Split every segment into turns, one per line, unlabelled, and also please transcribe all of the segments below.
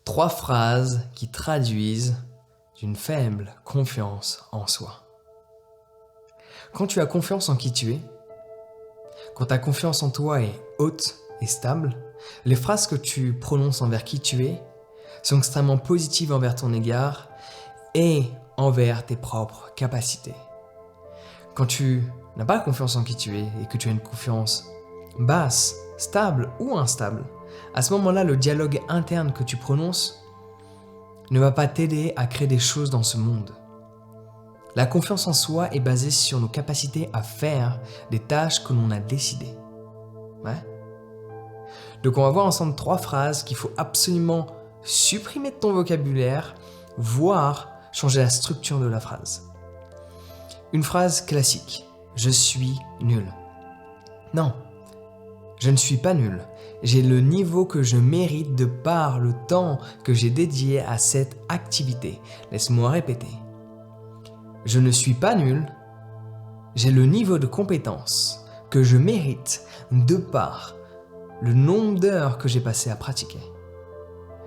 3 phrases qui traduisent d'une faible confiance en soi. Quand tu as confiance en qui tu es, quand ta confiance en toi est haute et stable, les phrases que tu prononces envers qui tu es sont extrêmement positives envers ton égard et envers tes propres capacités. Quand tu n'as pas confiance en qui tu es et que tu as une confiance basse, stable ou instable, à ce moment-là, le dialogue interne que tu prononces ne va pas t'aider à créer des choses dans ce monde. La confiance en soi est basée sur nos capacités à faire des tâches que l'on a décidées. Ouais. Donc on va voir ensemble 3 phrases qu'il faut absolument supprimer de ton vocabulaire, voire changer la structure de la phrase. Une phrase classique. Je suis nul. Non, je ne suis pas nul. J'ai le niveau que je mérite de par le temps que j'ai dédié à cette activité. Laisse-moi répéter. Je ne suis pas nul. J'ai le niveau de compétence que je mérite de par le nombre d'heures que j'ai passé à pratiquer.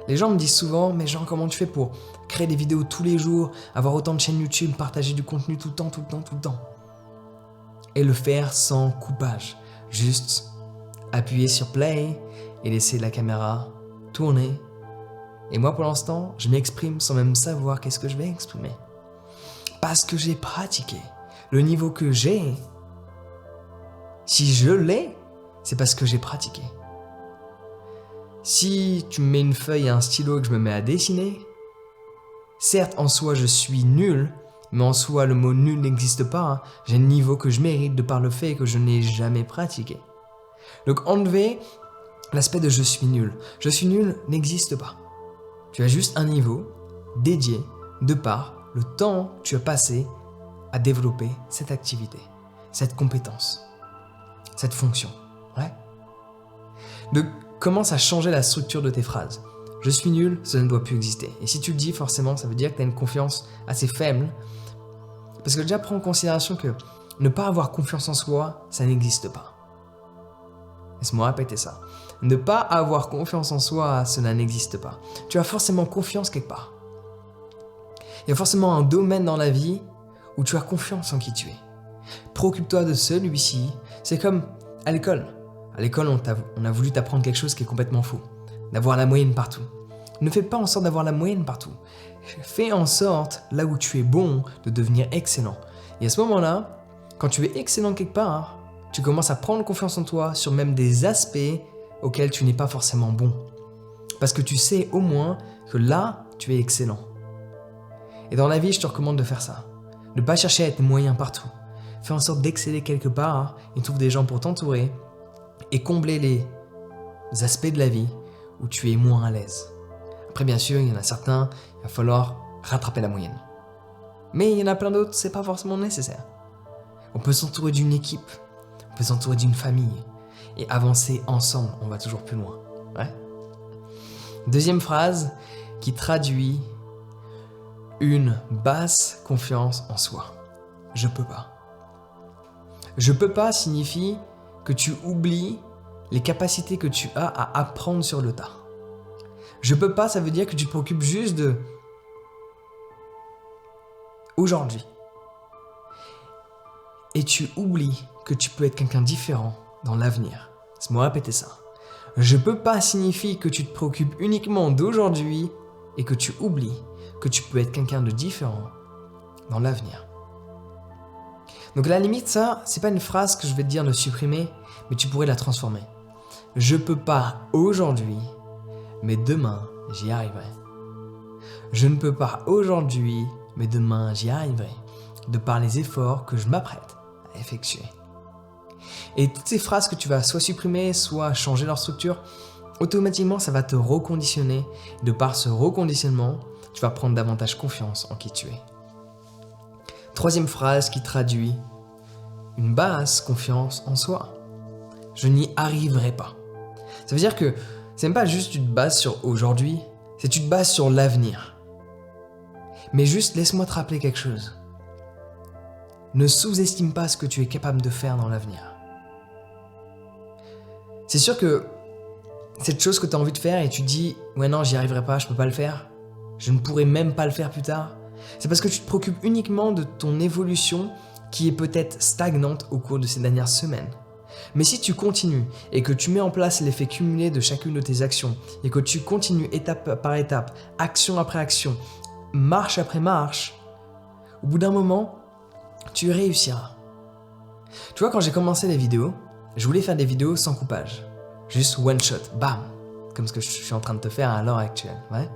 Les gens me disent souvent, mais Jean, comment tu fais pour créer des vidéos tous les jours, avoir autant de chaînes YouTube, partager du contenu tout le temps et le faire sans coupage. Juste appuyer sur play et laisser la caméra tourner. Et moi, pour l'instant, je m'exprime sans même savoir qu'est-ce que je vais exprimer. Parce que j'ai pratiqué. Le niveau que j'ai, si je l'ai, c'est parce que j'ai pratiqué. Si tu me mets une feuille et un stylo et que je me mets à dessiner, certes, en soi, je suis nul, mais en soi, le mot nul n'existe pas. Hein. J'ai le niveau que je mérite de par le fait que je n'ai jamais pratiqué. Donc, enlever l'aspect de je suis nul. Je suis nul n'existe pas. Tu as juste un niveau dédié de par le temps que tu as passé à développer cette activité, cette compétence, cette fonction. Ouais. Donc, commence à changer la structure de tes phrases. Je suis nul, ça ne doit plus exister. Et si tu le dis, forcément, ça veut dire que tu as une confiance assez faible. Parce que déjà, prends en considération que ne pas avoir confiance en soi, ça n'existe pas. Laisse-moi répéter ça. Ne pas avoir confiance en soi, cela n'existe pas. Tu as forcément confiance quelque part. Il y a forcément un domaine dans la vie où tu as confiance en qui tu es. Préoccupe-toi de celui-ci. C'est comme à l'école. À l'école, on a voulu t'apprendre quelque chose qui est complètement faux. D'avoir la moyenne partout. Ne fais pas en sorte d'avoir la moyenne partout. Fais en sorte, là où tu es bon, de devenir excellent. Et à ce moment-là, quand tu es excellent quelque part, tu commences à prendre confiance en toi sur même des aspects auxquels tu n'es pas forcément bon. Parce que tu sais au moins que là, tu es excellent. Et dans la vie, je te recommande de faire ça. Ne pas chercher à être moyen partout. Fais en sorte d'exceller quelque part et trouve des gens pour t'entourer et combler les aspects de la vie où tu es moins à l'aise. Après, bien sûr, il y en a certains, il va falloir rattraper la moyenne. Mais il y en a plein d'autres, c'est pas forcément nécessaire. On peut s'entourer d'une équipe, on peut s'entourer d'une famille et avancer ensemble, on va toujours plus loin. Ouais. Deuxième phrase qui traduit une basse confiance en soi. Je peux pas. Je peux pas signifie que tu oublies les capacités que tu as à apprendre sur le tas. Je peux pas, ça veut dire que tu te préoccupes juste de aujourd'hui. Et tu oublies que tu peux être quelqu'un de différent dans l'avenir. Laisse-moi répéter ça. Je peux pas signifie que tu te préoccupes uniquement d'aujourd'hui et que tu oublies que tu peux être quelqu'un de différent dans l'avenir. Donc à la limite, ça, c'est pas une phrase que je vais te dire de supprimer, mais tu pourrais la transformer. Je peux pas aujourd'hui, mais demain, j'y arriverai. Je ne peux pas aujourd'hui, mais demain, j'y arriverai, de par les efforts que je m'apprête à effectuer. Et toutes ces phrases que tu vas soit supprimer, soit changer leur structure, automatiquement, ça va te reconditionner. De par ce reconditionnement, tu vas prendre davantage confiance en qui tu es. Troisième phrase qui traduit une basse confiance en soi. Je n'y arriverai pas. Ça veut dire que c'est même pas juste tu te bases sur aujourd'hui, c'est tu te bases sur l'avenir. Mais juste laisse-moi te rappeler quelque chose. Ne sous-estime pas ce que tu es capable de faire dans l'avenir. C'est sûr que cette chose que tu as envie de faire et tu dis « Ouais non, j'y arriverai pas, je peux pas le faire. Je ne pourrai même pas le faire plus tard. » C'est parce que tu te préoccupes uniquement de ton évolution qui est peut-être stagnante au cours de ces dernières semaines. Mais si tu continues et que tu mets en place l'effet cumulé de chacune de tes actions et que tu continues étape par étape, action après action, marche après marche, au bout d'un moment, tu réussiras. Tu vois, quand j'ai commencé les vidéos, je voulais faire des vidéos sans coupage. Juste one shot, bam, comme ce que je suis en train de te faire à l'heure actuelle. Ouais.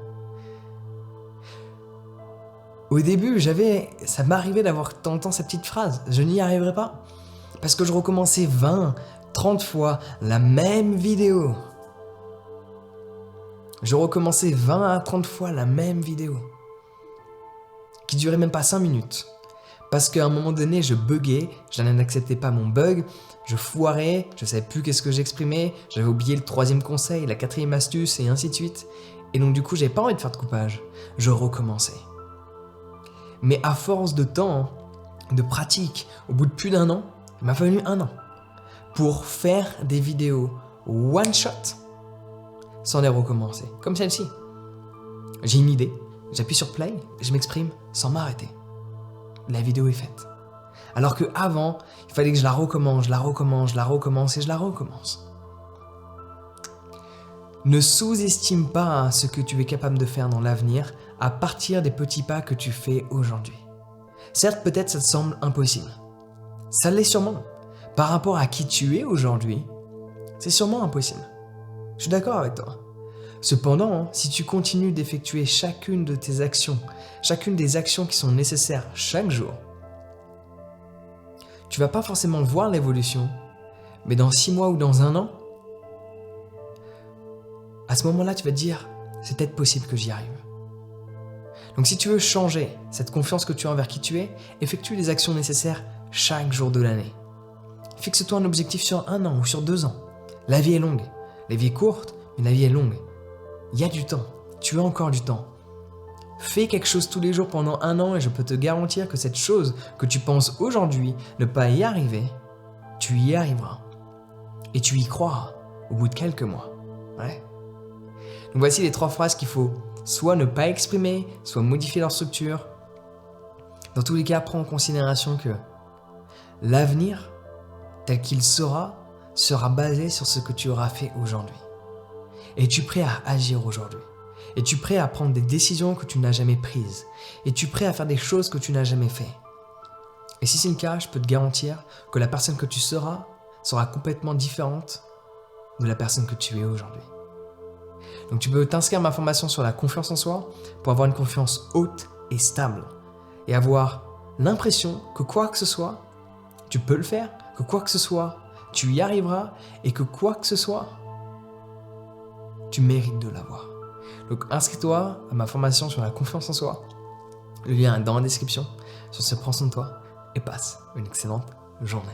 Au début, ça m'arrivait d'avoir de temps en temps cette petite phrase, je n'y arriverai pas. Parce que je recommençais 20, 30 fois la même vidéo. Je recommençais 20 à 30 fois la même vidéo. Qui durait même pas 5 minutes. Parce qu'à un moment donné, je buguais, je n'acceptais pas mon bug, je foirais, je savais plus qu'est-ce que j'exprimais, j'avais oublié le 3e conseil, la 4e astuce et ainsi de suite. Et donc du coup, j'avais pas envie de faire de coupage. Je recommençais. Mais à force de temps, de pratique, au bout de plus d'1 an, il m'a fallu 1 an pour faire des vidéos one shot sans les recommencer, comme celle-ci. J'ai une idée, j'appuie sur play, je m'exprime sans m'arrêter. La vidéo est faite. Alors que avant, il fallait que je la recommence, je la recommence, je la recommence et je la recommence. Ne sous-estime pas ce que tu es capable de faire dans l'avenir à partir des petits pas que tu fais aujourd'hui. Certes, peut-être ça te semble impossible. Ça l'est sûrement. Par rapport à qui tu es aujourd'hui, c'est sûrement impossible. Je suis d'accord avec toi. Cependant, si tu continues d'effectuer chacune de tes actions, chacune des actions qui sont nécessaires chaque jour, tu vas pas forcément voir l'évolution, mais dans 6 mois ou dans 1 an, à ce moment-là, tu vas te dire, c'est peut-être possible que j'y arrive. Donc si tu veux changer cette confiance que tu as envers qui tu es, effectue les actions nécessaires chaque jour de l'année. Fixe-toi un objectif sur 1 an ou sur 2 ans. La vie est longue. La vie est courte, mais la vie est longue. Il y a du temps. Tu as encore du temps. Fais quelque chose tous les jours pendant 1 an et je peux te garantir que cette chose que tu penses aujourd'hui ne pas y arriver, tu y arriveras. Et tu y croiras au bout de quelques mois. Ouais. Donc voici les 3 phrases qu'il faut soit ne pas exprimer, soit modifier leur structure. Dans tous les cas, prends en considération que l'avenir, tel qu'il sera basé sur ce que tu auras fait aujourd'hui. Es-tu prêt à agir aujourd'hui? Es-tu prêt à prendre des décisions que tu n'as jamais prises? Es-tu prêt à faire des choses que tu n'as jamais fait? Et si c'est le cas, je peux te garantir que la personne que tu seras sera complètement différente de la personne que tu es aujourd'hui. Donc tu peux t'inscrire à ma formation sur la confiance en soi pour avoir une confiance haute et stable et avoir l'impression que quoi que ce soit, tu peux le faire, que quoi que ce soit, tu y arriveras et que quoi que ce soit, tu mérites de l'avoir. Donc inscris-toi à ma formation sur la confiance en soi. Le lien est dans la description. Sur ce, prends soin de toi et passe une excellente journée.